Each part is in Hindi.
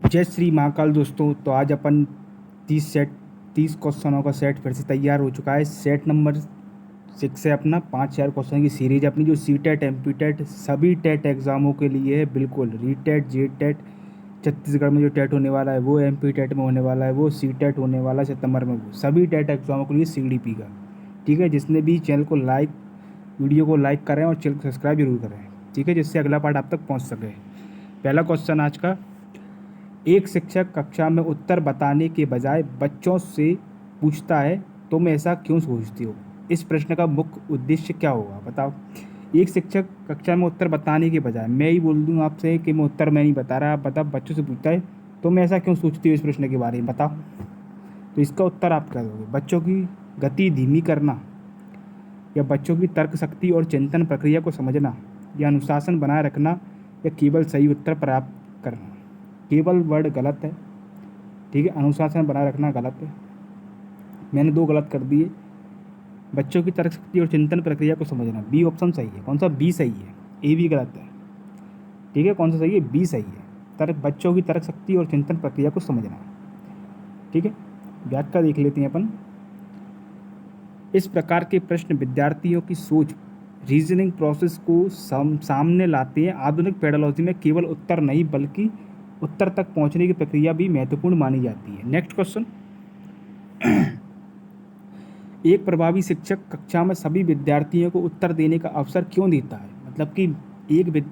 जय श्री महाकाल दोस्तों। तो आज अपन 30 क्वेश्चनों का सेट फिर से तैयार हो चुका है। सेट नंबर 6 है अपना 5,000 क्वेश्चन की सीरीज अपनी, जो C TET M P TET सभी टेट एग्ज़ामों के लिए है। बिल्कुल री टेट जे टेट छत्तीसगढ़ में जो टेट होने वाला है वो, एम पी टेट में होने वाला है वो, सी टेट होने वाला है सितंबर में वो, सभी टेट एग्ज़ामों के लिए सी डी पी का। ठीक है, जिसने भी चैनल को वीडियो को लाइक करें और चैनल को सब्सक्राइब जरूर करें। ठीक है, जिससे अगला पार्ट आप तक पहुँच सके। पहला क्वेश्चन आज का, एक शिक्षक कक्षा में उत्तर बताने के बजाय बच्चों से पूछता है, तुम ऐसा क्यों सोचती हो? इस प्रश्न का मुख्य उद्देश्य क्या होगा, बताओ। एक शिक्षक कक्षा में उत्तर बताने के बजाय, मैं ही बोल दूं आपसे कि मैं नहीं बता रहा, आप बताओ, बच्चों से पूछता है तुम ऐसा क्यों सोचती हो इस प्रश्न के बारे में, बताओ। तो इसका उत्तर आप क्या दोगे? बच्चों की गति धीमी करना, या बच्चों की तर्क शक्ति और चिंतन प्रक्रिया को समझना, या अनुशासन बनाए रखना, या केवल सही उत्तर प्राप्त करना। केवल वर्ड गलत है। ठीक है, अनुशासन बनाए रखना गलत है, मैंने 2 गलत कर दिए। बच्चों की तर्क शक्ति और चिंतन प्रक्रिया को समझना, बी ऑप्शन सही है। कौन सा? बी सही है, ए भी गलत है। ठीक है, कौन सा सही है? बी सही है। बच्चों की तर्क शक्ति और चिंतन प्रक्रिया को समझना। ठीक है, व्याख्या देख लेते हैं अपन। इस प्रकार के प्रश्न विद्यार्थियों की सोच, रीजनिंग प्रोसेस को सामने लाते हैं। आधुनिक पेडालॉजी में केवल उत्तर नहीं बल्कि उत्तर तक पहुंचने की प्रक्रिया भी महत्वपूर्ण मानी जाती है। नेक्स्ट क्वेश्चन, एक प्रभावी शिक्षक कक्षा में सभी विद्यार्थियों को उत्तर देने का अवसर क्यों देता है? मतलब कि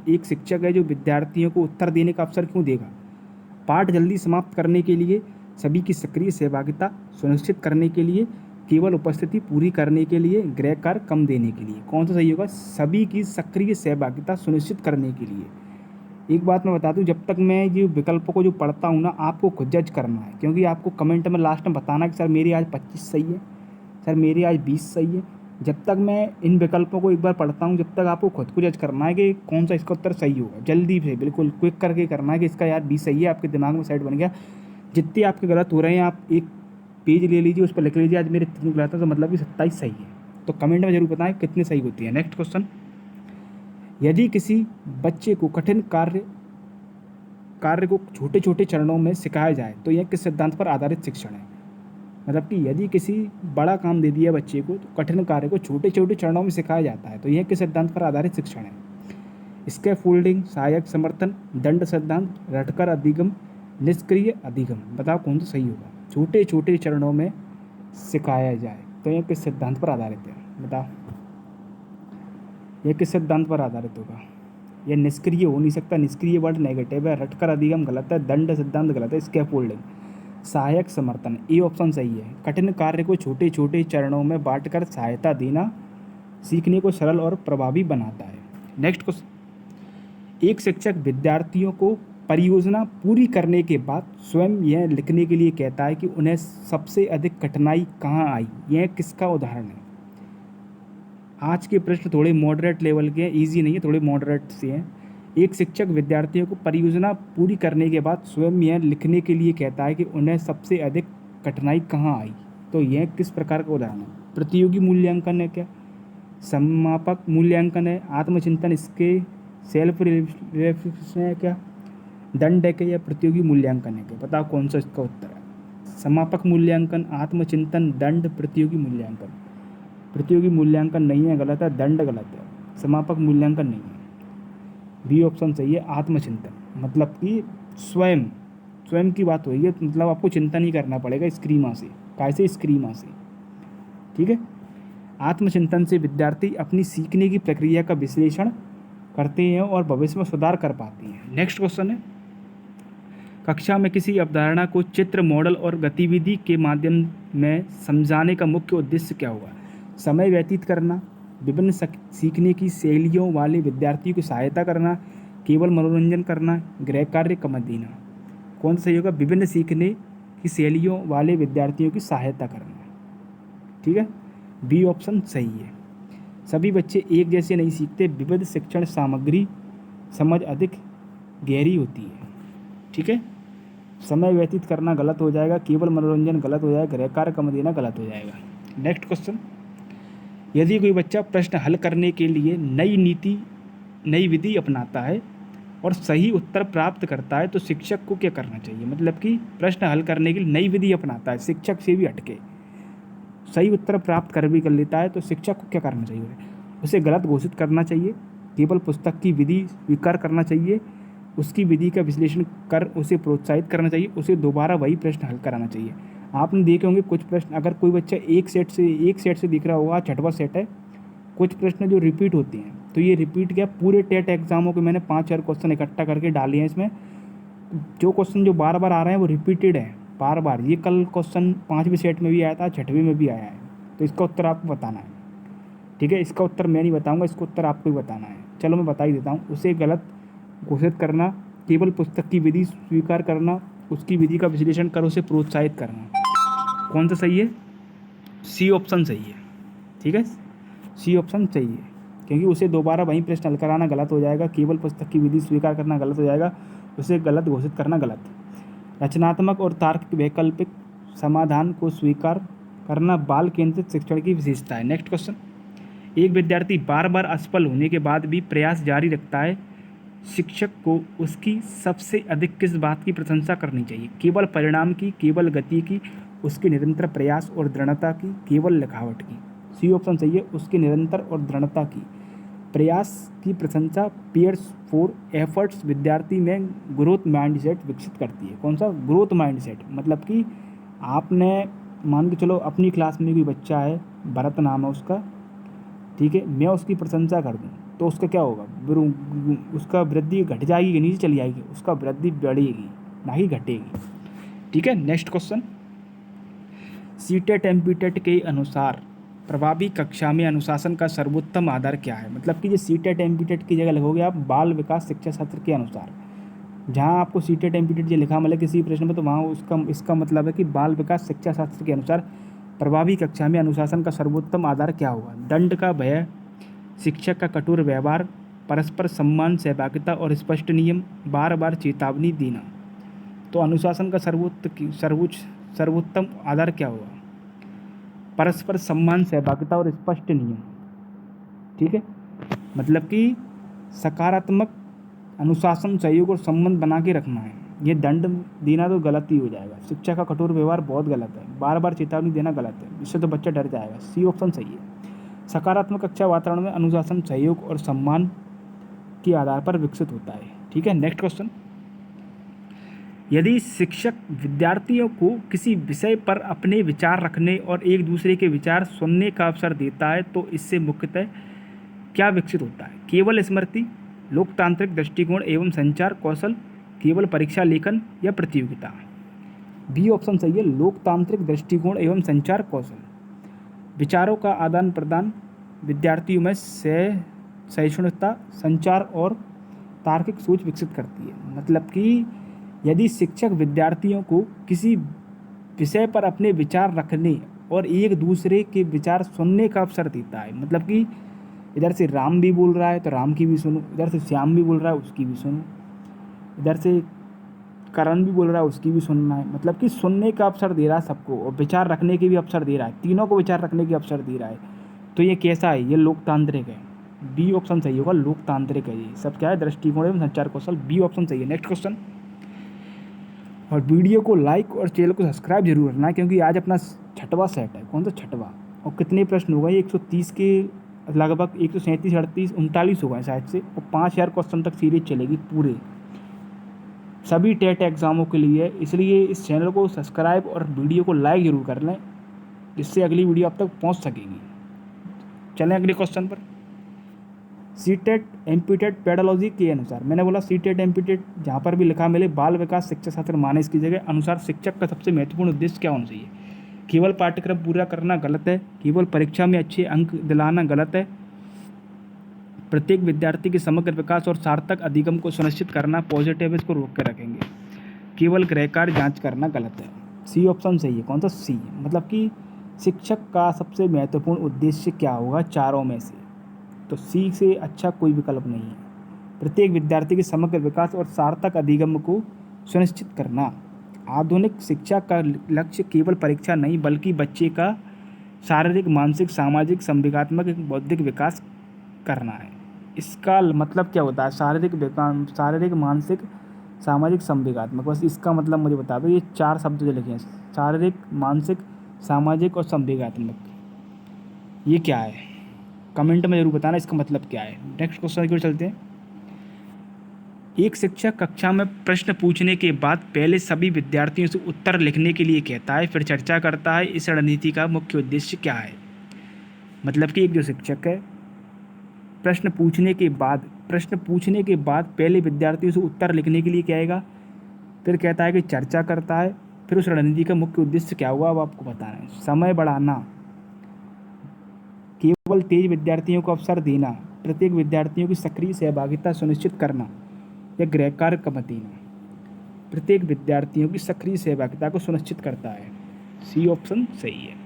एक शिक्षक है जो विद्यार्थियों को उत्तर देने का अवसर क्यों देगा? पाठ जल्दी समाप्त करने के लिए, सभी की सक्रिय सहभागिता सुनिश्चित करने के लिए, केवल उपस्थिति पूरी करने के लिए, गृह कार्य कम देने के लिए। कौन सा सही होगा? सभी की सक्रिय सहभागिता सुनिश्चित करने के लिए। एक बात मैं बता दूं, जब तक मैं ये विकल्पों को जो पढ़ता हूँ ना, आपको खुद जज करना है, क्योंकि आपको कमेंट में लास्ट में बताना कि सर मेरी आज 25 सही है, सर मेरी आज 20 सही है। जब तक मैं इन विकल्पों को एक बार पढ़ता हूँ, जब तक आपको खुद को जज करना है कि कौन सा इसका उत्तर सही होगा। जल्दी से बिल्कुल क्विक करके करना है कि इसका यार 20 सही है, आपके दिमाग में सेट बन गया। जितने आपके गलत हो रहे हैं, आप एक पेज ले लीजिए, उस पर लिख लीजिए आज मेरे 3 गलत है, तो मतलब कि 27 सही है। तो कमेंट में जरूर बताएं कितनी सही होती है। नेक्स्ट क्वेश्चन, यदि किसी बच्चे को कठिन कार्य को छोटे छोटे चरणों में सिखाया जाए तो यह किस सिद्धांत पर आधारित शिक्षण है? मतलब कि यदि किसी बड़ा काम दे दिया बच्चे को, तो कठिन कार्य को छोटे छोटे चरणों में सिखाया जाता है, तो यह किस सिद्धांत पर आधारित शिक्षण है? स्कैफोल्डिंग, सहायक समर्थन, दंड सिद्धांत, रटकर अधिगम, निष्क्रिय अधिगम। बताओ कौन सा सही होगा? छोटे छोटे चरणों में सिखाया जाए तो यह किस सिद्धांत पर आधारित है? बताओ, यह किस सिद्धांत पर आधारित होगा? यह निष्क्रिय हो नहीं सकता, निष्क्रिय वर्ड नेगेटिव है। रटकर अधिगम गलत है, दंड सिद्धांत गलत है, स्कैफोल्डिंग। सहायक समर्थन, ए ऑप्शन सही है। कठिन कार्य को छोटे छोटे चरणों में बांटकर सहायता देना सीखने को सरल और प्रभावी बनाता है। नेक्स्ट क्वेश्चन, एक शिक्षक विद्यार्थियों को परियोजना पूरी करने के बाद स्वयं यह लिखने के लिए कहता है कि उन्हें सबसे अधिक कठिनाई कहाँ आई। यह किसका उदाहरण है? आज के प्रश्न थोड़े मॉडरेट लेवल के हैं, ईजी नहीं है, थोड़े मॉडरेट से हैं। एक शिक्षक विद्यार्थियों को परियोजना पूरी करने के बाद स्वयं यह लिखने के लिए कहता है कि उन्हें सबसे अधिक कठिनाई कहाँ आई। तो यह किस प्रकार का उदाहरण है? प्रतियोगी मूल्यांकन है क्या? समापक मूल्यांकन है? आत्मचिंतन, इसके सेल्फ रिफ्लेक्शन है क्या? दंड है क्या? या प्रतियोगी मूल्यांकन है क्या? बताओ कौन सा इसका उत्तर है? समापक मूल्यांकन, आत्मचिंतन, दंड, प्रतियोगी मूल्यांकन। प्रतियोगी मूल्यांकन नहीं है, गलत है। दंड गलत है, समापक मूल्यांकन नहीं है। बी ऑप्शन सही है, आत्मचिंतन। मतलब कि स्वयं स्वयं की बात होगी, मतलब आपको चिंतन ही करना पड़ेगा स्क्रीमा से। कैसे? स्क्रीमा से। ठीक है, आत्मचिंतन से विद्यार्थी अपनी सीखने की प्रक्रिया का विश्लेषण करते हैं और भविष्य में सुधार कर पाते हैं। नेक्स्ट क्वेश्चन है, कक्षा में किसी अवधारणा को चित्र, मॉडल और गतिविधि के माध्यम में समझाने का मुख्य उद्देश्य क्या होगा? समय व्यतीत करना, विभिन्न सीखने की शैलियों वाले विद्यार्थियों की सहायता करना, केवल मनोरंजन करना, गृह कार्य कम देना। कौन सा सही होगा? विभिन्न सीखने की शैलियों वाले विद्यार्थियों की सहायता करना। ठीक है, बी ऑप्शन सही है। सभी बच्चे एक जैसे नहीं सीखते, विविध शिक्षण सामग्री समझ अधिक गहरी होती है। ठीक है, समय व्यतीत करना गलत हो जाएगा, केवल मनोरंजन गलत हो जाएगा, गृह कार्य कम देना गलत हो जाएगा। नेक्स्ट क्वेश्चन, यदि कोई बच्चा प्रश्न हल करने के लिए नई विधि अपनाता है और सही उत्तर प्राप्त करता है तो शिक्षक को क्या करना चाहिए, मतलब कि प्रश्न हल करने के लिए नई विधि अपनाता है शिक्षक से भी हटके, सही उत्तर प्राप्त कर लेता है तो शिक्षक को क्या करना चाहिए, उसे गलत घोषित करना चाहिए, केवल पुस्तक की विधि स्वीकार करना चाहिए, उसकी विधि का विश्लेषण कर उसे प्रोत्साहित करना चाहिए, उसे दोबारा वही प्रश्न हल कराना चाहिए। आपने देखे होंगे कुछ प्रश्न, अगर कोई बच्चा एक सेट से दिख रहा होगा, छठवां सेट है, कुछ प्रश्न जो रिपीट होते हैं, तो ये रिपीट क्या, पूरे टेट एग्जामों के मैंने 5-4 क्वेश्चन इकट्ठा करके डाले हैं इसमें। जो क्वेश्चन जो बार बार आ रहे हैं वो रिपीटेड है बार बार। ये कल क्वेश्चन 5वीं सेट में भी आया था, 6वीं में भी आया है, तो इसका उत्तर आपको बताना है। ठीक है, इसका उत्तर मैं नहीं बताऊंगा, इसका उत्तर आपको ही बताना है। चलो मैं बता ही देता हूँ। उसे गलत घोषित करना, केवल पुस्तक की विधि स्वीकार करना, उसकी विधि का विश्लेषण कर उसे प्रोत्साहित करना। कौन सा सही है? सी ऑप्शन सही है। ठीक है, सी ऑप्शन सही है, क्योंकि उसे दोबारा वही प्रश्न हल कराना गलत हो जाएगा, केवल पुस्तक की विधि स्वीकार करना गलत हो जाएगा, उसे गलत घोषित करना गलत। रचनात्मक और तार्किक वैकल्पिक समाधान को स्वीकार करना बाल केंद्रित शिक्षण की विशेषता है। नेक्स्ट क्वेश्चन, एक विद्यार्थी बार बार असफल होने के बाद भी प्रयास जारी रखता है, शिक्षक को उसकी सबसे अधिक किस बात की प्रशंसा करनी चाहिए? केवल परिणाम की, केवल गति की, उसके निरंतर प्रयास और दृढ़ता की, केवल लिखावट की? सी ऑप्शन सही है, उसके निरंतर और दृढ़ता की। प्रयास की प्रशंसा पेयर्स फॉर एफर्ट्स विद्यार्थी में ग्रोथ माइंडसेट विकसित करती है। कौन सा? Growth mindset. मतलब कि आपने मान के चलो अपनी क्लास में कोई बच्चा है, भरत नाम है उसका, ठीक है, मैं उसकी प्रशंसा कर दूं तो उसका क्या होगा? उसका वृद्धि घट जाएगी कि नीचे चली जाएगी? उसका वृद्धि बढ़ेगी, ना ही घटेगी। ठीक है, नेक्स्ट क्वेश्चन, सीटेट एमपीटेट के अनुसार प्रभावी कक्षा में अनुशासन का सर्वोत्तम आधार क्या है? मतलब कि ये सीटेट एमपीटेट की जगह लिखोगे आप बाल विकास शिक्षा शास्त्र के अनुसार। जहाँ आपको सीटेट एमपीटेट ये लिखा मिले किसी प्रश्न में, तो वहाँ इसका मतलब है कि बाल विकास शिक्षा शास्त्र के अनुसार प्रभावी कक्षा में अनुशासन का सर्वोत्तम आधार क्या होगा? दंड का भय, शिक्षक का कठोर व्यवहार, परस्पर सम्मान, सहभागिता और स्पष्ट नियम, बार बार चेतावनी देना। तो अनुशासन का सर्वोत्तम आधार क्या होगा? परस्पर सम्मान, सहभागिता और स्पष्ट नियम। ठीक है, मतलब कि सकारात्मक अनुशासन, सहयोग और संबंध बना के रखना है। ये दंड देना तो गलत ही हो जाएगा। शिक्षा का कठोर व्यवहार बहुत गलत है, बार बार चेतावनी देना गलत है, इससे तो बच्चा डर जाएगा। सी ऑप्शन सही है। सकारात्मक कक्षा वातावरण में अनुशासन, सहयोग और सम्मान के आधार पर विकसित होता है। ठीक है, नेक्स्ट क्वेश्चन, यदि शिक्षक विद्यार्थियों को किसी विषय पर अपने विचार रखने और एक दूसरे के विचार सुनने का अवसर देता है तो इससे मुख्यतः क्या विकसित होता है? केवल स्मृति, लोकतांत्रिक दृष्टिकोण एवं संचार कौशल, केवल परीक्षा लेखन या प्रतियोगिता? बी ऑप्शन सही है, लोकतांत्रिक दृष्टिकोण एवं संचार कौशल। विचारों का आदान प्रदान, विद्यार्थियों में सहिष्णुता, संचार और तार्किक सोच विकसित करती है। मतलब कि यदि शिक्षक विद्यार्थियों को किसी विषय पर अपने विचार रखने और एक दूसरे के विचार सुनने का अवसर देता है, मतलब कि इधर से राम भी बोल रहा है तो राम की भी सुनो, इधर से श्याम भी बोल रहा है उसकी भी सुनो, इधर से करण भी बोल रहा है उसकी भी सुनना है। मतलब कि सुनने का अवसर दे रहा है सबको और विचार रखने के भी अवसर दे रहा है, तीनों को विचार रखने के अवसर दे रहा है। तो ये कैसा है? ये लोकतांत्रिक है। बी ऑप्शन सही होगा, लोकतांत्रिक है। ये सब क्या है? दृष्टिकोण एवं संचार कौशल। बी ऑप्शन सही है। नेक्स्ट क्वेश्चन, और वीडियो को लाइक और चैनल को सब्सक्राइब जरूर करना है, क्योंकि आज अपना 6वां सेट है। कौन सा 6वां? और कितने प्रश्न हो गए? 130 के लगभग 137, 38, 39 हो गए शायद से, और 5000 क्वेश्चन तक सीरीज चलेगी पूरे सभी टेट एग्जामों के लिए। इसलिए इस चैनल को सब्सक्राइब और वीडियो को लाइक जरूर कर लें, जिससे अगली वीडियो आप तक पहुंच सकेगी। चलें अगले क्वेश्चन पर। सीटेट एमपीटेट पेडोलॉजी के अनुसार, मैंने बोला सीटेट एमपीटेट जहाँ पर भी लिखा मिले बाल विकास शिक्षा शास्त्र माने इसकी जगह, अनुसार शिक्षक का सबसे महत्वपूर्ण उद्देश्य क्या होना चाहिए? केवल पाठ्यक्रम पूरा करना गलत है, केवल परीक्षा में अच्छे अंक दिलाना गलत है, प्रत्येक विद्यार्थी के समग्र विकास और सार्थक अधिगम को सुनिश्चित करना पॉजिटिव है, इसको रोक के रखेंगे, केवल गृहकार्य जांच करना गलत है। सी ऑप्शन सही है। कौन सा? सी। मतलब कि शिक्षक का सबसे महत्वपूर्ण उद्देश्य क्या होगा चारों में से? तो सी से अच्छा कोई विकल्प नहीं है। प्रत्येक विद्यार्थी के समग्र विकास और सार्थक अधिगम को सुनिश्चित करना। आधुनिक शिक्षा का लक्ष्य केवल परीक्षा नहीं, बल्कि बच्चे का शारीरिक, मानसिक, सामाजिक, संवेगात्मक, बौद्धिक विकास करना है। इसका मतलब क्या होता है? शारीरिक, मानसिक, सामाजिक, संवेगात्मक। बस इसका मतलब मुझे बता दो। ये 4 शब्द जो लिखे हैं, शारीरिक, मानसिक, सामाजिक और संवेगात्मक, ये क्या है? कमेंट में जरूर बताना इसका मतलब क्या है। नेक्स्ट क्वेश्चन की ओर चलते हैं। एक शिक्षक कक्षा में प्रश्न पूछने के बाद पहले सभी विद्यार्थियों से उत्तर लिखने के लिए कहता है, फिर चर्चा करता है। इस रणनीति का मुख्य उद्देश्य क्या है? मतलब कि एक जो शिक्षक है, प्रश्न पूछने के बाद पहले विद्यार्थियों से उत्तर लिखने के लिए कहेगा, फिर कहता है कि चर्चा करता है, फिर उस रणनीति का मुख्य उद्देश्य क्या हुआ अब आपको बताना है। समय बढ़ाना, केवल तेज विद्यार्थियों को अवसर देना, प्रत्येक विद्यार्थियों की सक्रिय सहभागिता सुनिश्चित करना, या गृह कार्य कम देना। प्रत्येक विद्यार्थियों की सक्रिय सहभागिता को सुनिश्चित करता है। सी ऑप्शन सही है।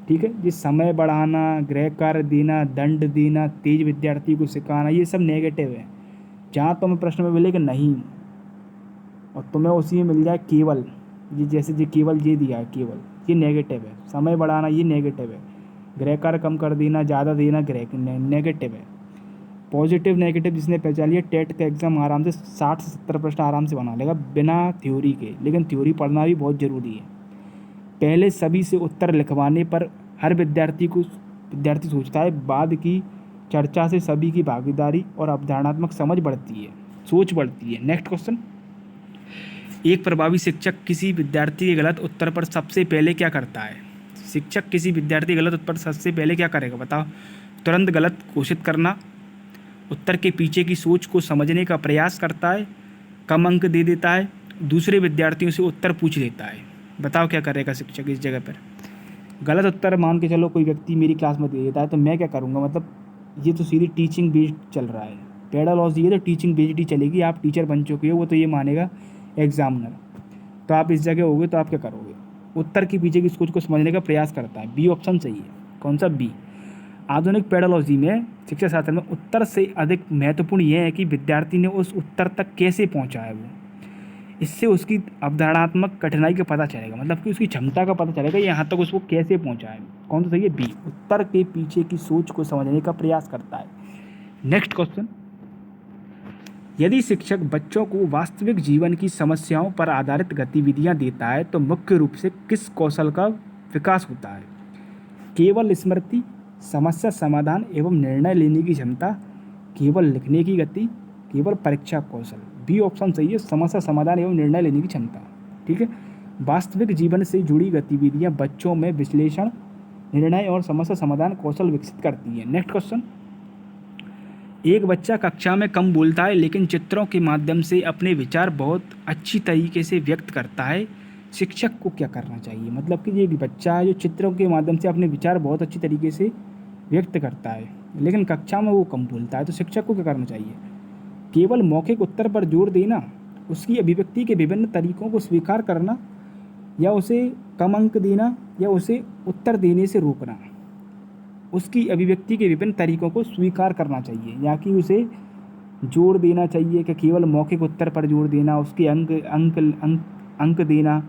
ठीक है, ये समय बढ़ाना, गृह कार्य देना, दंड देना, तेज विद्यार्थी को सिखाना, ये सब नेगेटिव है। जहाँ तुम्हें प्रश्न में मिलेगा नहीं और तुम्हें उसी में मिल जाए केवल, ये जैसे ये केवल ये दिया है, केवल ये नेगेटिव है। समय बढ़ाना ये नेगेटिव है। गृह कार्य कम कर देना, ज़्यादा देना, नेगेटिव है। पॉजिटिव नेगेटिव जिसने पहचान लिया, टेट का एग्जाम आराम से 60 से 70 प्रश्न आराम से बना लेगा बिना थ्योरी के। लेकिन थ्योरी पढ़ना भी बहुत ज़रूरी है। पहले सभी से उत्तर लिखवाने पर हर विद्यार्थी सोचता है, बाद की चर्चा से सभी की भागीदारी और अवधारणात्मक समझ बढ़ती है, सोच बढ़ती है। Next question. एक प्रभावी शिक्षक किसी विद्यार्थी के गलत उत्तर पर सबसे पहले क्या करता है? शिक्षक किसी विद्यार्थी के गलत उत्तर सबसे पहले क्या करेगा बताओ? तुरंत गलत घोषित करना, उत्तर के पीछे की सोच को समझने का प्रयास करता है, कम अंक दे देता है, दूसरे विद्यार्थियों से उत्तर पूछ लेता है। बताओ क्या करेगा शिक्षक इस जगह पर? गलत उत्तर मान के चलो कोई व्यक्ति मेरी क्लास में दे देता है तो मैं क्या करूँगा? मतलब ये तो सीधी टीचिंग बेस्ड चल रहा है। पेडालॉजी है तो टीचिंग बेस्ड ही चलेगी। आप टीचर बन चुके हो, वो तो ये मानेगा एग्जामिनर। तो आप इस जगह होगे तो आप क्या करोगे? उत्तर के पीछे की सोच को समझने का प्रयास करता है। बी ऑप्शन सही है। कौन सा? बी। आधुनिक पेडालॉजी में, शिक्षा शास्त्र में, उत्तर से अधिक महत्वपूर्ण यह है कि विद्यार्थी ने उस उत्तर तक कैसे पहुंचा है वो। इससे उसकी अवधारणात्मक कठिनाई का पता चलेगा, मतलब कि उसकी क्षमता का पता चलेगा यहाँ तक उसको कैसे पहुंचा है। कौन सा सही है? बी। उत्तर के पीछे की सोच को समझने का प्रयास करता है। Next question. यदि शिक्षक बच्चों को वास्तविक जीवन की समस्याओं पर आधारित गतिविधियां देता है तो मुख्य रूप से किस कौशल का विकास होता है? केवल स्मृति, समस्या समाधान एवं निर्णय लेने की क्षमता, केवल लिखने की गति, केवल परीक्षा कौशल। बी ऑप्शन सही है। समस्या समाधान एवं निर्णय लेने की क्षमता। ठीक है, वास्तविक जीवन से जुड़ी गतिविधियां बच्चों में विश्लेषण, निर्णय और समस्या समाधान कौशल विकसित करती है। Next question. एक बच्चा कक्षा में कम बोलता है लेकिन चित्रों के माध्यम से अपने विचार बहुत अच्छी तरीके से व्यक्त करता है। शिक्षक को क्या करना चाहिए? मतलब कि ये एक बच्चा है जो चित्रों के माध्यम से अपने विचार बहुत अच्छी तरीके से व्यक्त करता है लेकिन कक्षा में वो कम बोलता है, तो शिक्षक को क्या करना चाहिए? केवल मौखिक उत्तर पर जोर देना, उसकी अभिव्यक्ति के विभिन्न तरीकों को स्वीकार करना, या उसे कम अंक देना, या उसे उत्तर देने से रोकना। उसकी अभिव्यक्ति के विभिन्न तरीकों को स्वीकार करना चाहिए, या कि उसे जोर देना चाहिए कि केवल मौखिक उत्तर पर जोर देना, उसके अंक देना,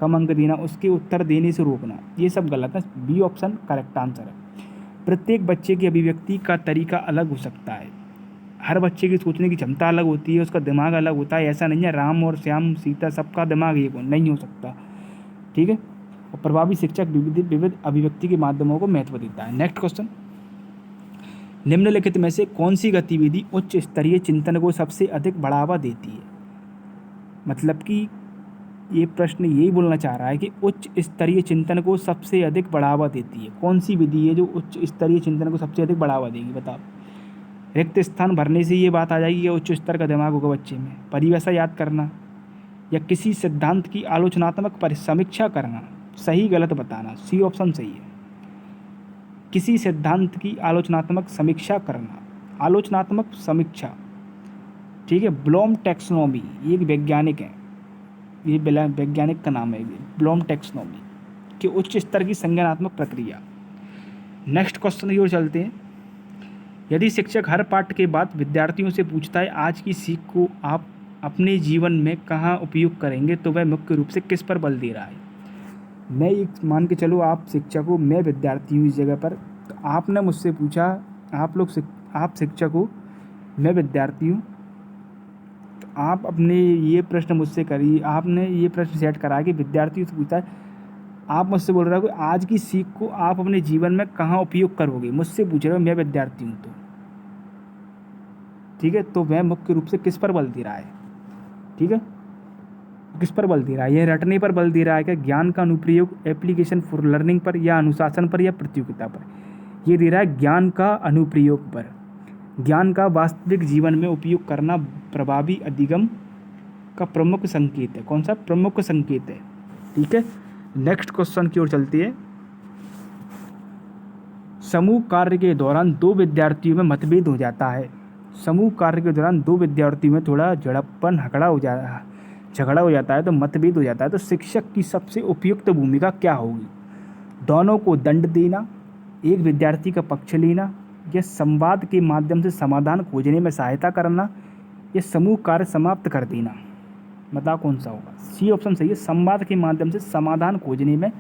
कम अंक देना, उसके उत्तर देने से रोकना, ये सब गलत है। बी ऑप्शन करेक्ट आंसर है। प्रत्येक बच्चे की अभिव्यक्ति का तरीका अलग हो सकता है। हर बच्चे की सोचने की क्षमता अलग होती है, उसका दिमाग अलग होता है। ऐसा नहीं है राम और श्याम सीता सबका दिमाग एक नहीं हो सकता। ठीक है, और प्रभावी शिक्षक विविध अभिव्यक्ति के माध्यमों को महत्व देता है। Next question. निम्नलिखित में से कौन सी गतिविधि उच्च स्तरीय चिंतन को सबसे अधिक बढ़ावा देती है? मतलब कि ये प्रश्न यही बोलना चाह रहा है कि उच्च स्तरीय चिंतन को सबसे अधिक बढ़ावा देती है। कौन सी विधि है जो उच्च स्तरीय चिंतन को सबसे अधिक बढ़ावा देगी? बताओ। रिक्त स्थान भरने से ये बात आ जाएगी कि उच्च स्तर का दिमाग होगा बच्चे में। परिभाषा याद करना, या किसी सिद्धांत की आलोचनात्मक समीक्षा करना। सही गलत बताना। सी ऑप्शन सही है। किसी सिद्धांत की आलोचनात्मक समीक्षा करना, आलोचनात्मक समीक्षा। ठीक है, ब्लूम टैक्सोनॉमी, ये एक वैज्ञानिक है, ये वैज्ञानिक का नाम है ब्लूम टैक्सोनॉमी, कि उच्च स्तर की संज्ञानात्मक प्रक्रिया। नेक्स्ट क्वेश्चन की ओर चलते हैं। यदि शिक्षक हर पाठ के बाद विद्यार्थियों से पूछता है आज की सीख को आप अपने जीवन में कहाँ उपयोग करेंगे, तो वह मुख्य रूप से किस पर बल दे रहा है? मैं एक मान के चलो आप शिक्षक हो, मैं विद्यार्थी हूँ इस जगह पर, तो आपने मुझसे पूछा, आप शिक्षक हो, मैं विद्यार्थी हूँ, तो आप अपने ये प्रश्न मुझसे करिए, आपने ये प्रश्न सेट करा कि विद्यार्थी से पूछता है, आप मुझसे बोल रहे हो कि आज की सीख को आप अपने जीवन में कहाँ उपयोग करोगे, मुझसे पूछ रहे हो, मैं विद्यार्थी हूँ तो ठीक है। तो वह मुख्य रूप से किस पर बल दे रहा है, ठीक है, किस पर बल दे रहा है, यह रटने पर बल दे रहा है, क्या ज्ञान का अनुप्रयोग एप्लीकेशन फॉर लर्निंग पर, या अनुशासन पर, या प्रतियोगिता पर। ये दे रहा है ज्ञान का अनुप्रयोग पर, ज्ञान का वास्तविक जीवन में उपयोग करना प्रभावी अधिगम का प्रमुख संकेत है। कौन सा प्रमुख संकेत है, ठीक है। नेक्स्ट क्वेश्चन की ओर चलती है। समूह कार्य के दौरान दो विद्यार्थियों में मतभेद हो जाता है। समूह कार्य के दौरान दो विद्यार्थियों में थोड़ा झड़पन झगड़ा हो जाता है, तो मतभेद हो जाता है, तो शिक्षक की सबसे उपयुक्त भूमिका क्या होगी। दोनों को दंड देना, एक विद्यार्थी का पक्ष लेना, या संवाद के माध्यम से समाधान खोजने में सहायता करना, या समूह कार्य समाप्त कर देना। बताओ कौन सा होगा। सी ऑप्शन सही है, संवाद के माध्यम से समाधान खोजने में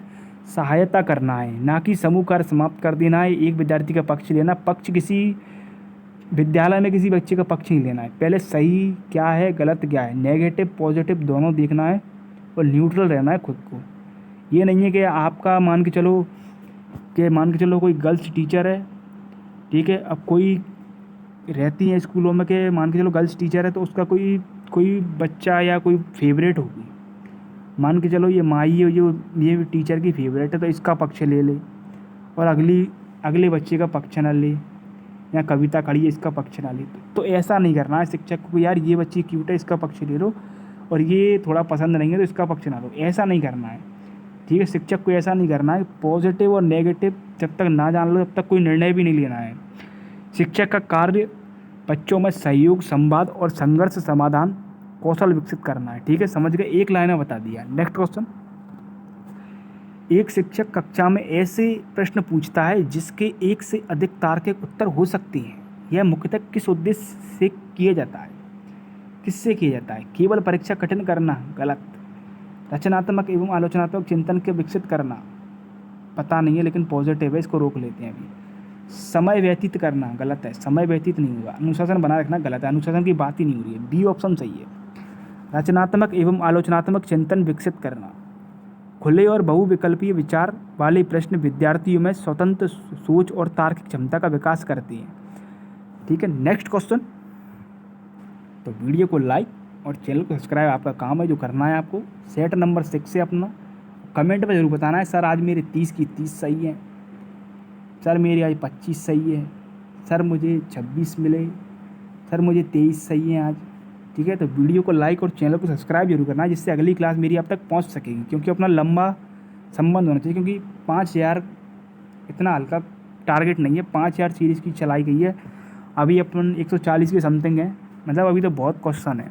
सहायता करना है, ना कि समूह कार्य समाप्त कर देना है। एक विद्यार्थी का पक्ष लेना, पक्ष किसी विद्यालय में किसी बच्चे का पक्ष नहीं लेना है, पहले सही क्या है गलत क्या है, नेगेटिव पॉजिटिव दोनों देखना है, और न्यूट्रल रहना है खुद को। ये नहीं है कि आपका मान के चलो कोई गर्ल्स टीचर है, ठीक है, अब कोई रहती है स्कूलों में के मान के चलो गर्ल्स टीचर है, तो उसका कोई बच्चा या कोई फेवरेट होगी, मान के चलो ये माई है जो ये टीचर की फेवरेट है, तो इसका पक्ष ले ले, और अगले बच्चे का पक्ष ना ले, या कविता खड़ी है इसका पक्ष ना ले। तो ऐसा नहीं करना है शिक्षक को, यार ये बच्ची क्यूट है इसका पक्ष ले लो, और ये थोड़ा पसंद नहीं है तो इसका पक्ष ना लो, ऐसा नहीं करना है, ठीक है। शिक्षक को ऐसा नहीं करना है, पॉजिटिव और नेगेटिव जब तक ना जान लो तब तक कोई निर्णय भी नहीं लेना है। शिक्षक का कार्य बच्चों में सहयोग, संवाद और संघर्ष समाधान कौशल विकसित करना है, ठीक है। समझ गए, एक लाइन में बता दिया। Next question. एक शिक्षक कक्षा में ऐसे प्रश्न पूछता है जिसके एक से अधिक तार्किक उत्तर हो सकते हैं। यह मुख्यतः किस उद्देश्य से किया जाता है, किससे किया जाता है। केवल परीक्षा कठिन करना, गलत। रचनात्मक एवं आलोचनात्मक चिंतन के विकसित करना, पता नहीं है लेकिन पॉजिटिव है, इसको रोक लेते हैं अभी। समय व्यतीत करना, गलत है, समय व्यतीत नहीं होगा। अनुशासन बनाए रखना, गलत है, अनुशासन की बात ही नहीं हो रही है, बी ऑप्शन सही है। रचनात्मक एवं आलोचनात्मक चिंतन विकसित करना, खुले और बहुविकल्पीय विचार वाले प्रश्न विद्यार्थियों में स्वतंत्र सोच और तार्किक क्षमता का विकास करते हैं, ठीक है। Next question. तो वीडियो को लाइक और चैनल को सब्सक्राइब आपका काम है, जो करना है आपको। सेट नंबर 6 से अपना कमेंट में ज़रूर बताना है, सर आज मेरे 30 की 30 सही है, सर मेरी आज 25 सही है, सर मुझे 26 मिले, सर मुझे 23 सही है आज, ठीक है। तो वीडियो को लाइक और चैनल को सब्सक्राइब जरूर करना है, जिससे अगली क्लास मेरी आप तक पहुंच सकेगी, क्योंकि अपना लंबा संबंध होना चाहिए, क्योंकि 5000 इतना हल्का टारगेट नहीं है। 5000 सीरीज़ की चलाई गई है, अभी अपन 140 के समथिंग है, मतलब अभी तो बहुत क्वेश्चन है।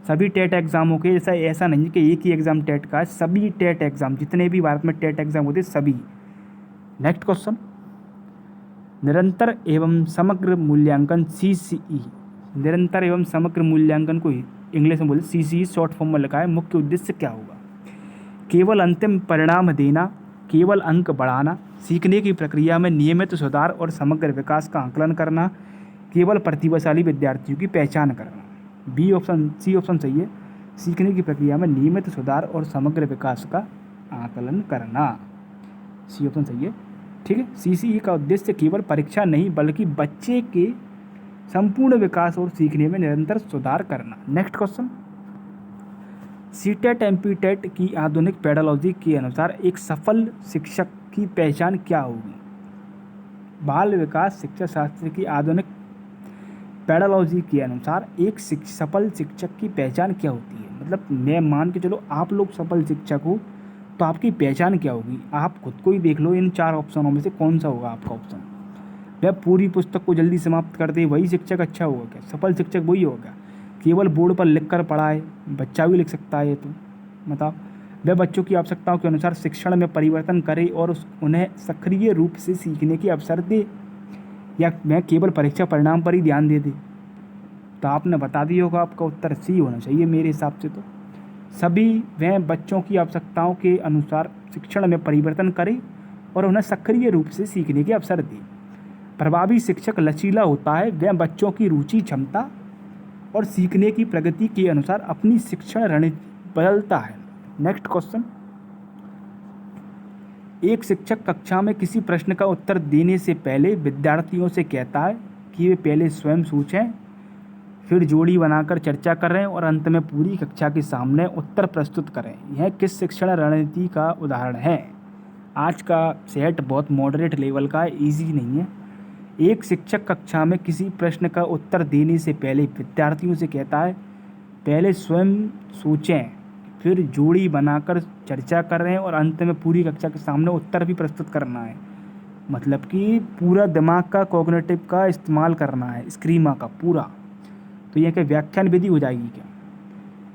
सभी टेट एग्ज़ामों के ऐसा नहीं है कि एक ही एग्ज़ाम टेट का है, सभी टेट एग्ज़ाम जितने भी भारत में टेट एग्ज़ाम होते सभी। Next question. निरंतर एवं समग्र मूल्यांकन CCE, निरंतर एवं समग्र मूल्यांकन को इंग्लिश में बोले CCE शॉर्ट फॉर्म में लिखा है, मुख्य उद्देश्य क्या होगा। केवल अंतिम परिणाम देना, केवल अंक बढ़ाना, सीखने की प्रक्रिया में नियमित सुधार और समग्र विकास का आकलन करना, केवल प्रतिभाशाली विद्यार्थियों की पहचान करना। सी ऑप्शन सही है, सीखने की प्रक्रिया में नियमित सुधार और समग्र विकास का आकलन करना, सी ऑप्शन सही है, ठीक है। CCE का उद्देश्य केवल परीक्षा नहीं बल्कि बच्चे के संपूर्ण विकास और सीखने में निरंतर सुधार करना। Next question. CTET MPTET की आधुनिक पेडालॉजी के अनुसार एक सफल शिक्षक की पहचान क्या होगी। बाल विकास शिक्षा शास्त्र की आधुनिक पेडालॉजी के अनुसार एक सफल शिक्षक की पहचान क्या होती है। मतलब मैं मान के चलो आप लोग सफल शिक्षक हो, तो आपकी पहचान क्या होगी। आप खुद को ही देख लो, इन 4 ऑप्शनों में से कौन सा होगा आपका ऑप्शन। वह पूरी पुस्तक को जल्दी समाप्त कर दे, वही शिक्षक अच्छा होगा क्या। सफल शिक्षक वही होगा केवल बोर्ड पर लिख कर पढ़ाए, बच्चा भी लिख सकता है ये तो। बताओ, वह बच्चों की आवश्यकताओं के अनुसार शिक्षण में परिवर्तन करे और उन्हें सक्रिय रूप से सीखने के अवसर दे, या वह केवल परीक्षा परिणाम पर ही ध्यान दे दे। तो आपने बता दिया होगा, आपका उत्तर सी होना चाहिए मेरे हिसाब से। तो सभी वह बच्चों की आवश्यकताओं के अनुसार शिक्षण में परिवर्तन करे और उन्हें सक्रिय रूप से सीखने के अवसर दे। प्रभावी शिक्षक लचीला होता है, वह बच्चों की रुचि, क्षमता और सीखने की प्रगति के अनुसार अपनी शिक्षण रणनीति बदलता है। नेक्स्ट क्वेश्चन, एक शिक्षक कक्षा में किसी प्रश्न का उत्तर देने से पहले विद्यार्थियों से कहता है कि वे पहले स्वयं सोचें, फिर जोड़ी बनाकर चर्चा करें और अंत में पूरी कक्षा के सामने उत्तर प्रस्तुत करें। यह किस शिक्षण रणनीति का उदाहरण है? आज का सेट बहुत मॉडरेट लेवल का है, ईजी नहीं है। एक शिक्षक कक्षा में किसी प्रश्न का उत्तर देने से पहले विद्यार्थियों से कहता है पहले स्वयं सोचें, फिर जोड़ी बनाकर चर्चा करें और अंत में पूरी कक्षा के सामने उत्तर भी प्रस्तुत करना है। मतलब कि पूरा दिमाग का, कॉग्निटिव का इस्तेमाल करना है, स्क्रीमा का पूरा। तो यह क्या व्याख्यान विधि हो जाएगी क्या,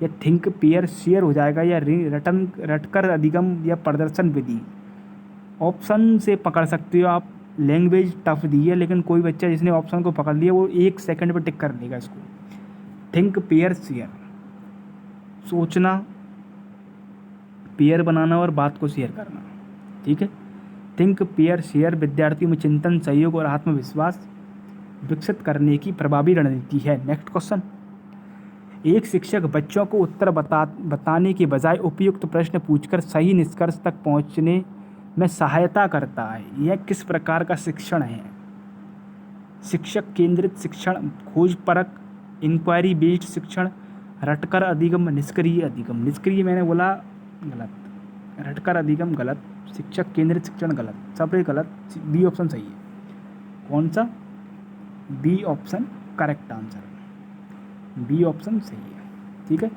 या थिंक पेयर शेयर हो जाएगा, या रटकर अधिगम, या प्रदर्शन विधि? ऑप्शन से पकड़ सकते हो आप। लैंग्वेज टफ दी है, लेकिन कोई बच्चा जिसने ऑप्शन को पकड़ लिया वो 1 सेकंड पर टिक कर लेगा इसको। थिंक पेयर शेयर, सोचना, पेयर बनाना और बात को शेयर करना। ठीक है, थिंक पेयर शेयर विद्यार्थियों में चिंतन, सहयोग और आत्मविश्वास विकसित करने की प्रभावी रणनीति है। नेक्स्ट क्वेश्चन, एक शिक्षक बच्चों को उत्तर बताने के बजाय उपयुक्त प्रश्न पूछकर सही निष्कर्ष तक पहुंचने में सहायता करता है। यह किस प्रकार का शिक्षण है? शिक्षक केंद्रित शिक्षण, खोज परक, इंक्वायरी बेस्ड शिक्षण, रटकर अधिगम, निष्क्रिय अधिगम। निष्क्रिय मैंने बोला गलत, रटकर अधिगम गलत, शिक्षक केंद्रित शिक्षण गलत, सब गलत। बी ऑप्शन सही है। कौन सा? B option correct answer, B option सही है। ठीक है,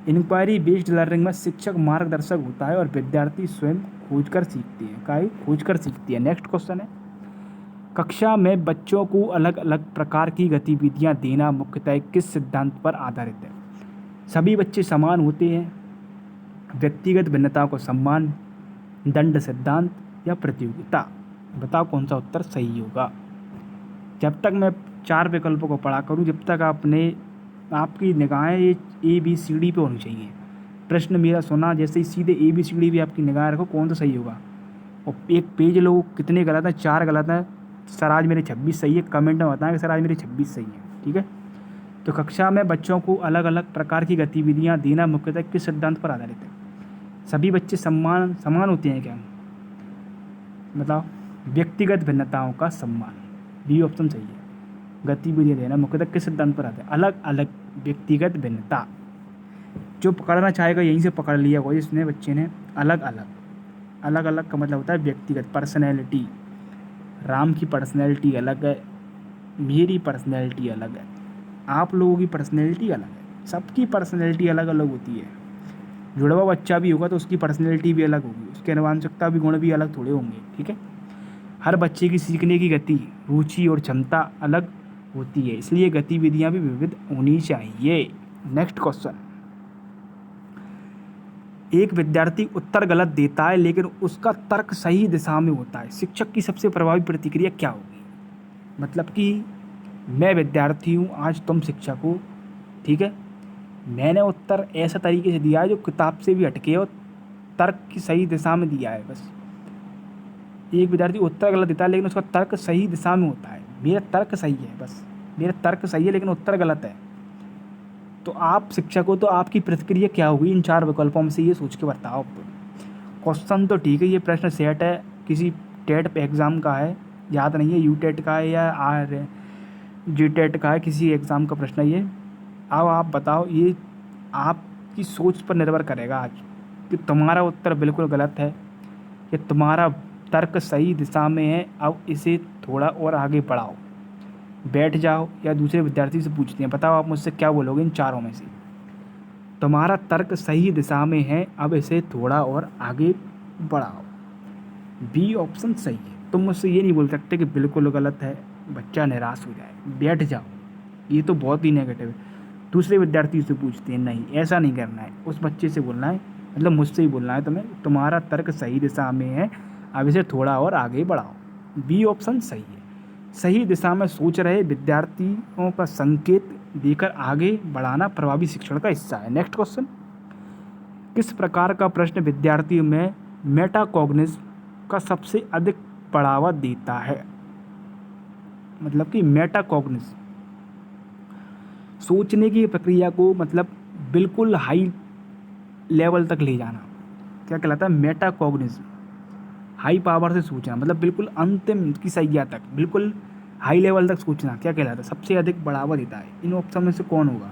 इंक्वायरी बेस्ड लर्निंग में शिक्षक मार्गदर्शक होता है और विद्यार्थी स्वयं खोजकर सीखते हैं, खोजकर सीखती है। नेक्स्ट क्वेश्चन है, कक्षा में बच्चों को अलग अलग प्रकार की गतिविधियां देना मुख्यतः किस सिद्धांत पर आधारित है? सभी बच्चे समान होते हैं, व्यक्तिगत भिन्नता को सम्मान, दंड सिद्धांत, या प्रतियोगिता? बताओ कौन सा उत्तर सही होगा। जब तक मैं 4 विकल्पों को पढ़ा करूं, जब तक आपकी निगाहें ABCD पे होनी चाहिए। प्रश्न मेरा सुना जैसे ही सीधे ABCD भी आपकी निगाह रखो, कौन सा सही होगा। और एक पेज लो, कितने गलत हैं? 4 गलत हैं। सर आज मेरे 26 सही है, कमेंट में बताएं कि सर आज मेरे 26 सही है। ठीक है, तो कक्षा में बच्चों को अलग अलग प्रकार की गतिविधियां देना मुख्यतः किस सिद्धांत पर आधारित है? सभी बच्चे समान होते हैं क्या? बताओ। व्यक्तिगत भिन्नताओं का सम्मान, बी ऑप्शन सही है। गतिविधियाँ देना मुख्यतः किस सिद्धांत पर आता है? अलग अलग व्यक्तिगत भिन्नता। जो पकड़ना चाहेगा यहीं से पकड़ लिया होगा जिसने बच्चे ने। अलग अलग का मतलब होता है व्यक्तिगत, पर्सनैलिटी। राम की पर्सनैलिटी अलग है, मेरी पर्सनैलिटी अलग है, आप लोगों की पर्सनैलिटी अलग है, सबकी पर्सनैलिटी अलग अलग होती है। जुड़वा बच्चा भी होगा तो उसकी पर्सनैलिटी भी अलग होगी, उसके आनुवंशिकता भी गुण भी अलग थोड़े होंगे। ठीक है, हर बच्चे की सीखने की गति, रुचि और क्षमता अलग होती है, इसलिए गतिविधियां भी विविध होनी चाहिए। नेक्स्ट क्वेश्चन, एक विद्यार्थी उत्तर गलत देता है लेकिन उसका तर्क सही दिशा में होता है, शिक्षक की सबसे प्रभावी प्रतिक्रिया क्या होगी? मतलब कि मैं विद्यार्थी हूँ, आज तुम शिक्षक हो। ठीक है, मैंने उत्तर ऐसा तरीके से दिया है जो किताब से भी हटके और तर्क की सही दिशा में दिया है। बस एक विद्यार्थी उत्तर गलत देता है लेकिन उसका तर्क सही दिशा में होता है। मेरा तर्क सही है, बस मेरा तर्क सही है लेकिन उत्तर गलत है, तो आप शिक्षक हो तो आपकी प्रतिक्रिया क्या होगी? इन 4 विकल्पों में से ये सोच के बताओ। क्वेश्चन तो ठीक है, ये प्रश्न सेट है, किसी टेट एग्ज़ाम का है, याद नहीं है यूटेट का है या GTET का है, किसी एग्ज़ाम का प्रश्न है ये। अब आप बताओ, ये आपकी सोच पर निर्भर करेगा आज कि तुम्हारा उत्तर बिल्कुल गलत है या तुम्हारा तर्क सही दिशा में है। अब इसे थोड़ा और आगे बढ़ाओ, बैठ जाओ या दूसरे विद्यार्थी से पूछते हैं, बताओ आप मुझसे क्या बोलोगे इन 4 में से? तुम्हारा तर्क सही दिशा में है, अब इसे थोड़ा और आगे बढ़ाओ। बी ऑप्शन सही है। तुम मुझसे ये नहीं बोल सकते कि बिल्कुल गलत है, बच्चा निराश हो जाए, बैठ जाओ, ये तो बहुत ही नेगेटिव है। दूसरे विद्यार्थी से पूछते हैं, नहीं ऐसा नहीं करना है, उस बच्चे से बोलना है, मतलब मुझसे ही बोलना है तुम्हें, तुम्हारा तर्क सही दिशा में है, अब इसे थोड़ा और आगे बढ़ाओ। बी ऑप्शन सही है। सही दिशा में सोच रहे विद्यार्थियों का संकेत देकर आगे बढ़ाना प्रभावी शिक्षण का हिस्सा है। नेक्स्ट क्वेश्चन, किस प्रकार का प्रश्न विद्यार्थियों में मेटाकॉग्निशन का सबसे अधिक बढ़ावा देता है? मतलब कि मेटाकॉग्निस, सोचने की प्रक्रिया को मतलब बिल्कुल हाई लेवल तक ले जाना, क्या कहलाता है? मेटाकॉग्निज्म। हाई पावर से सोचना मतलब बिल्कुल अंतिम की संज्ञा तक, बिल्कुल हाई लेवल तक सोचना, क्या कहलाता है? सबसे अधिक बढ़ावा देता है। इन ऑप्शन में से कौन होगा?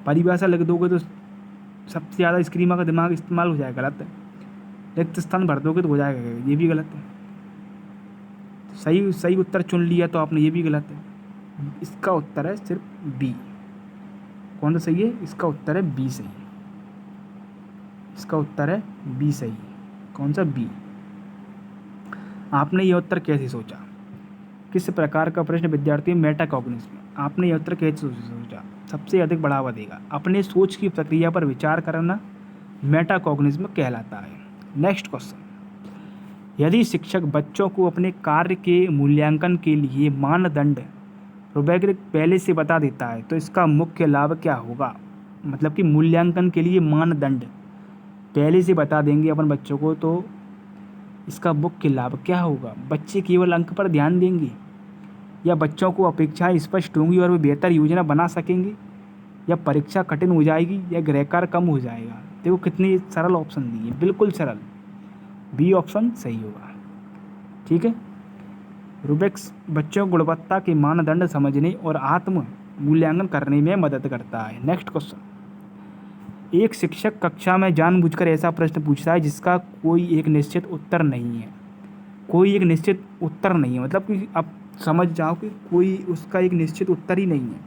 परिभाषा लिख दोगे तो सबसे ज़्यादा स्क्रीमा का दिमाग इस्तेमाल हो जाएगा, गलत है। रिक्त स्थान भर दोगे तो हो जाएगा, ये भी गलत है। सही सही उत्तर चुन लिया तो आपने, ये भी गलत है। इसका उत्तर है सिर्फ बी। कौन सा सही है? इसका उत्तर है बी सही। इसका उत्तर है बी सही। कौन सा? बी। आपने ये उत्तर कैसे सोचा? किस प्रकार का प्रश्न विद्यार्थी मेटाकॉग्निज्म, आपने ये उत्तर कैसे सोचा? सबसे अधिक बढ़ावा देगा, अपने सोच की प्रक्रिया पर विचार करना मेटाकॉग्निज्म कहलाता है। नेक्स्ट क्वेश्चन, यदि शिक्षक बच्चों को अपने कार्य के मूल्यांकन के लिए मानदंड रूब्रिक पहले से बता देता है तो इसका मुख्य लाभ क्या होगा? मतलब कि मूल्यांकन के लिए मानदंड पहले से बता देंगे अपन बच्चों को तो इसका मुख्य लाभ क्या होगा? बच्चे केवल अंक पर ध्यान देंगे, या बच्चों को अपेक्षाएं स्पष्ट होंगी और वे बेहतर योजना बना सकेंगे, या परीक्षा कठिन हो जाएगी, या गृहकार्य कम हो जाएगा? देखो कितनी सरल ऑप्शन दिए, बिल्कुल सरल। बी ऑप्शन सही होगा। ठीक है, रूब्रिक्स बच्चों को गुणवत्ता के मानदंड समझने और आत्म मूल्यांकन करने में मदद करता है। नेक्स्ट क्वेश्चन, एक शिक्षक कक्षा में जानबूझकर ऐसा प्रश्न पूछता है जिसका कोई एक निश्चित उत्तर नहीं है। कोई एक निश्चित उत्तर नहीं है मतलब कि आप समझ जाओ कि कोई उसका एक निश्चित उत्तर ही नहीं है,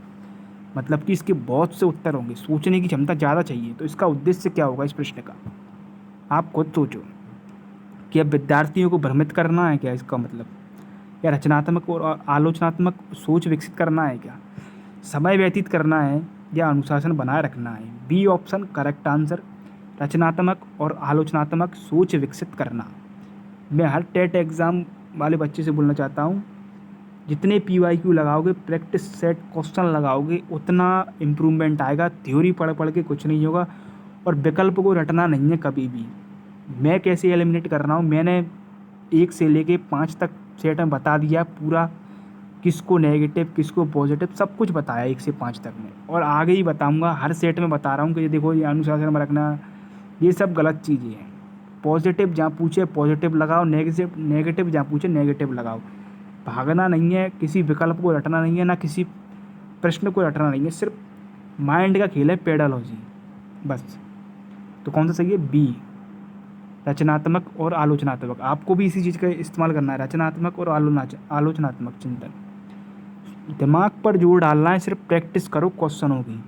मतलब कि इसके बहुत से उत्तर होंगे, सोचने की क्षमता ज़्यादा चाहिए। तो इसका उद्देश्य क्या होगा इस प्रश्न का? आप खुद सोचो कि अब विद्यार्थियों को भ्रमित करना है क्या इसका मतलब, या रचनात्मक और आलोचनात्मक सोच विकसित करना है क्या, समय व्यतीत करना है, या अनुशासन बनाए रखना है? बी ऑप्शन करेक्ट आंसर, रचनात्मक और आलोचनात्मक सोच विकसित करना। मैं हर टेट एग्ज़ाम वाले बच्चे से बोलना चाहता हूँ, जितने PYQ लगाओगे, प्रैक्टिस सेट क्वेश्चन लगाओगे, उतना इम्प्रूवमेंट आएगा। थ्योरी पढ़ पढ़ के कुछ नहीं होगा, और विकल्प को रटना नहीं है कभी भी। मैं कैसे एलिमिनेट कर रहा हूँ, मैंने 1 से लेके 5 तक सेट में बता दिया पूरा, किसको नेगेटिव किसको पॉजिटिव सब कुछ बताया 1 से 5 तक में, और आगे ही बताऊंगा। हर सेट में बता रहा हूँ कि ये देखो, ये अनुशासन में रखना, ये सब गलत चीज़ें हैं। पॉजिटिव जहाँ पूछे पॉजिटिव लगाओ, नेगेटिव जहाँ पूछे नेगेटिव लगाओ। भागना नहीं है, किसी विकल्प को रटना नहीं है, ना किसी प्रश्न को रटना नहीं है, सिर्फ माइंड का खेल है, पेडालॉजी बस। तो कौन सा सही है? बी, रचनात्मक और आलोचनात्मक। आपको भी इसी चीज़ का इस्तेमाल करना है, रचनात्मक और आलोचनात्मक चिंतन। दिमाग पर जोर डालना है, सिर्फ प्रैक्टिस करो क्वेश्चनों की।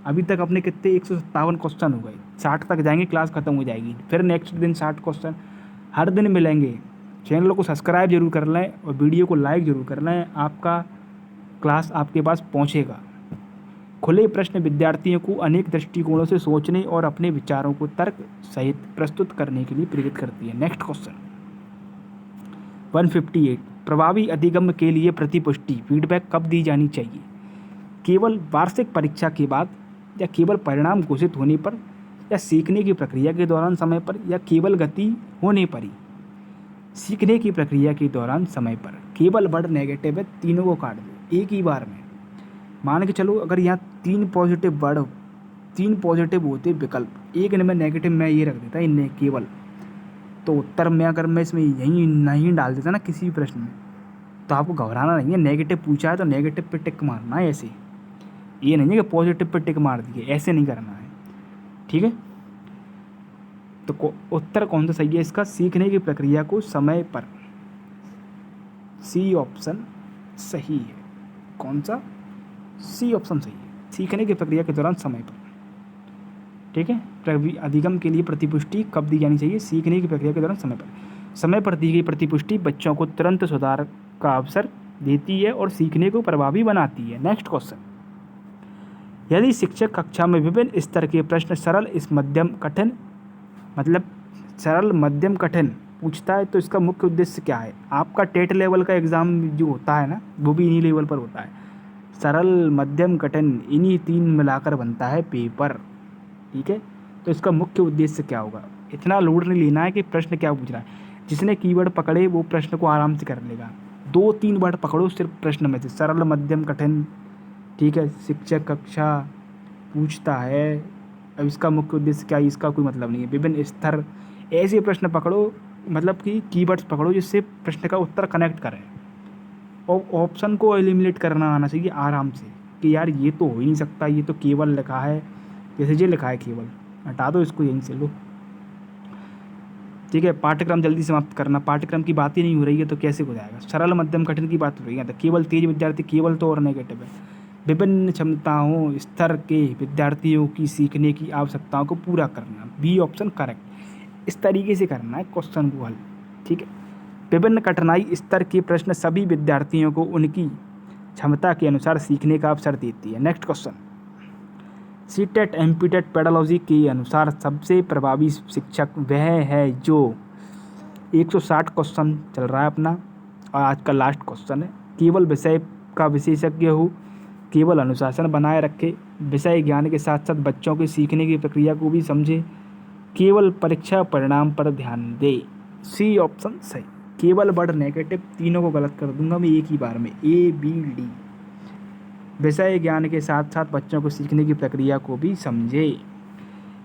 अभी तक अपने कितने 157 क्वेश्चन हो गए, 60 तक जाएंगे, क्लास खत्म हो जाएगी, फिर नेक्स्ट दिन 60 क्वेश्चन हर दिन मिलेंगे। चैनल को सब्सक्राइब जरूर कर लें और वीडियो को लाइक जरूर कर लें, आपका क्लास आपके पास पहुंचेगा। खुले प्रश्न विद्यार्थियों को अनेक दृष्टिकोणों से सोचने और अपने विचारों को तर्क सहित प्रस्तुत करने के लिए प्रेरित करती है। नेक्स्ट क्वेश्चन 158, प्रभावी अधिगम के लिए प्रतिपुष्टि फीडबैक कब दी जानी चाहिए? केवल वार्षिक परीक्षा के बाद, या केवल परिणाम घोषित होने पर, या सीखने की प्रक्रिया के दौरान समय पर, या केवल गति होने पर ही? सीखने की प्रक्रिया के दौरान समय पर। केवल वर्ड नेगेटिव है, तीनों को काट दो एक ही बार में। मान के चलो अगर यहाँ 3 पॉजिटिव वर्ड, 3 पॉजिटिव होते विकल्प, एक में नेगेटिव मैं ये रख देता इनने केवल, तो उत्तर में अगर मैं इसमें यही नहीं डाल देता ना किसी भी प्रश्न में, तो आपको घबराना नहीं है। नेगेटिव पूछा है तो नेगेटिव पे टिक मारना है, ऐसे। ये नहीं है कि पॉजिटिव पे टिक मार दिए, ऐसे नहीं करना है, ठीक है। तो उत्तर कौन सा सही है इसका? सीखने की प्रक्रिया को समय पर, सी ऑप्शन सही है। कौन सा? सी ऑप्शन सही है, सीखने की प्रक्रिया के दौरान समय पर, ठीक है। अधिगम के लिए प्रतिपुष्टि कब दी जानी चाहिए? सीखने की प्रक्रिया के दौरान समय पर। समय पर दी गई प्रतिपुष्टि बच्चों को तुरंत सुधार का अवसर देती है और सीखने को प्रभावी बनाती है। नेक्स्ट क्वेश्चन, यदि शिक्षक कक्षा में विभिन्न स्तर के प्रश्न सरल इस मध्यम कठिन, मतलब सरल मध्यम कठिन पूछता है तो इसका मुख्य उद्देश्य क्या है? आपका टेट लेवल का एग्ज़ाम जो होता है ना, वो भी इन्हीं लेवल पर होता है। सरल मध्यम कठिन इन्हीं 3 मिलाकर बनता है पेपर, ठीक है। तो इसका मुख्य उद्देश्य क्या होगा? इतना लोड नहीं लेना है कि प्रश्न क्या पूछ रहा है, जिसने कीवर्ड पकड़े वो प्रश्न को आराम से कर लेगा। 2-3 वर्ड पकड़ो सिर्फ प्रश्न में से, सरल, मध्यम, कठिन, ठीक है। शिक्षक कक्षा पूछता है, अब इसका मुख्य उद्देश्य क्या है, इसका कोई मतलब नहीं है। विभिन्न स्तर, ऐसे प्रश्न पकड़ो, मतलब कि कीवर्ड्स पकड़ो जिससे प्रश्न का उत्तर कनेक्ट करें। और ऑप्शन को एलिमिनेट करना आना चाहिए आराम से, कि यार ये तो हो ही नहीं सकता, ये तो केवल लिखा है, जैसे ये लिखा है केवल, हटा दो इसको यहीं से, लो, ठीक है। पाठ्यक्रम जल्दी समाप्त करना, पाठ्यक्रम की बात ही नहीं हो रही है तो कैसे हो जाएगा। सरल, मध्यम, कठिन की बात हो रही है, तो केवल तेज विद्यार्थी, केवल तो और नेगेटिव है। विभिन्न क्षमताओं स्तर के विद्यार्थियों की सीखने की आवश्यकताओं को पूरा करना, बी ऑप्शन करेक्ट। इस तरीके से करना है क्वेश्चन को हल, ठीक है। विभिन्न कठिनाई स्तर के प्रश्न सभी विद्यार्थियों को उनकी क्षमता के अनुसार सीखने का अवसर देती है। Next question, CTET MPTET pedology के अनुसार सबसे प्रभावी शिक्षक वह है जो 160 क्वेश्चन चल रहा है अपना, और आज का लास्ट क्वेश्चन है, केवल विषय का विशेषज्ञ हो, केवल अनुशासन बनाए रखे, विषय ज्ञान के साथ साथ बच्चों के सीखने की प्रक्रिया को भी समझे, केवल परीक्षा परिणाम पर ध्यान दे। सी ऑप्शन सही। केवल वर्ड नेगेटिव, तीनों को गलत कर दूंगा मैं एक ही बार में, ए बी डी। विषय ज्ञान के साथ साथ बच्चों को सीखने की प्रक्रिया को भी समझे।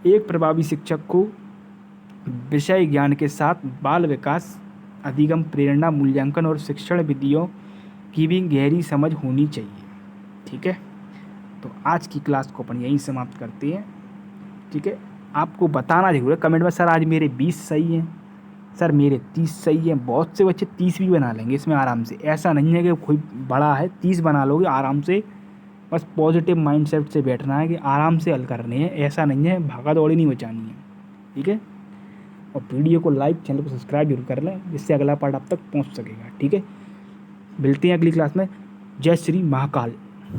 एक प्रभावी शिक्षक को विषय ज्ञान के साथ बाल विकास, अधिगम, प्रेरणा, मूल्यांकन और शिक्षण विधियों की भी गहरी समझ होनी चाहिए, ठीक है। तो आज की क्लास को अपन यहीं समाप्त करते हैं, ठीक है। आपको बताना जरूर है कमेंट में, सर आज मेरे 20 सही हैं, सर मेरे 30 सही हैं। बहुत से बच्चे 30 भी बना लेंगे इसमें आराम से, ऐसा नहीं है कि कोई बड़ा है 30 बना लोगे आराम से। बस पॉजिटिव माइंडसेट से बैठना है कि आराम से हल करने हैं, ऐसा नहीं है भागा दौड़ी नहीं बचानी है, ठीक है। और वीडियो को लाइक, चैनल को सब्सक्राइब जरूर कर लें जिससे अगला पार्ट आप तक पहुंच सकेगा, ठीक है। मिलते हैं अगली क्लास में। जय श्री महाकाल।